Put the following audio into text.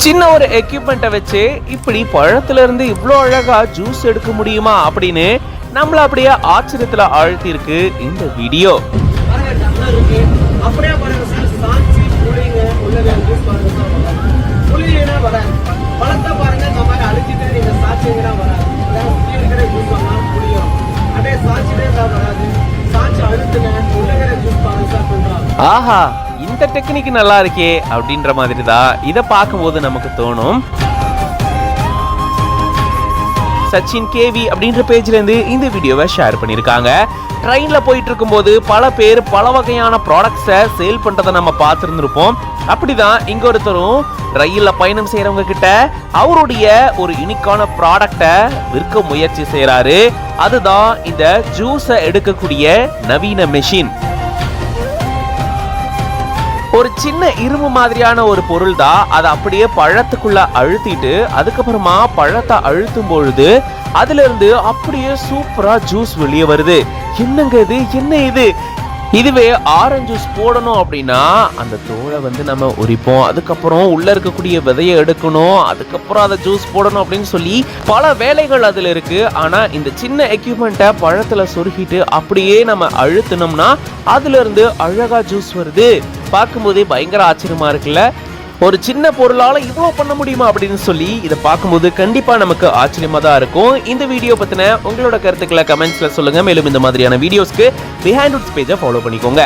சின்ன ஒரு எக்யூப்மெண்ட்டை வச்சு இப்படி பழத்துல இருந்து இவ்வளோ அழகா ஜூஸ் எடுக்க முடியுமா அப்படின்னு நம்மள அப்படியே ஆச்சரியத்துல ஆழ்த்தி இருக்கு இந்த வீடியோ. ஆஹா, இந்த டெக்னிக் நல்லா இருக்கே அப்படின்ற மாதிரி தான் இதை பார்க்கும்போது நமக்கு தோணும். சச்சின் கேவி அப்படின்ற பேஜ்ல இருந்து இந்த வீடியோவை ஷேர் பண்ணியிருக்காங்க. ட்ரெயின்ல போயிட்டு இருக்கும்போது பல பேர் பல வகையான ப்ராடக்ட்ஸை சேல் பண்றதை நம்ம பார்த்துருந்துருப்போம். அப்படிதான் இங்க ஒருத்தரும் ரயில்ல பயணம் செய்யறவங்க கிட்ட அவருடைய ஒரு யூனிக்கான ப்ராடக்டை விற்க முயற்சி செய்யறாரு. அதுதான் இந்த ஜூஸை எடுக்கக்கூடிய நவீன மெஷின். ஒரு சின்ன இரும்பு மாதிரியான ஒரு பொருள் தான். அதை அப்படியே பழத்துக்குள்ள அழுத்திட்டு அதுக்கப்புறமா பழத்தை அழுத்தும் பொழுது அதுல இருந்து அப்படியே சூப்பரா ஜூஸ் வெளியே வருது. என்னங்க இது, என்ன இது? இதுவே ஆரஞ்சு ஜூஸ் போடணும் அப்படின்னா அந்த தோலை நம்ம உரிப்போம், அதுக்கப்புறம் உள்ள இருக்கக்கூடிய விதையை எடுக்கணும், அதுக்கப்புறம் அதை ஜூஸ் போடணும் அப்படின்னு சொல்லி பல வேலைகள் அதுல இருக்கு. ஆனா இந்த சின்ன எக்யூப்மெண்ட்டை பழத்துல சொருகிட்டு அப்படியே நம்ம அழுத்தினோம்னா அதுல இருந்து அழகா ஜூஸ் வருது. பார்க்கும்போதே பயங்கர ஆச்சரியமா இருக்குல்ல. ஒரு சின்ன பொருளால இவ்வளோ பண்ண முடியுமா அப்படின்னு சொல்லி இதை பார்க்கும்போது கண்டிப்பா நமக்கு ஆச்சரியமா தான் இருக்கும். இந்த வீடியோ பத்தின உங்களோட கருத்துக்களை கமெண்ட்ஸ்ல சொல்லுங்க. மேலும் இந்த மாதிரியான வீடியோஸ்க்கு பிஹைண்ட் வுட்ஸ் பேஜை ஃபாலோ பண்ணிக்கோங்க.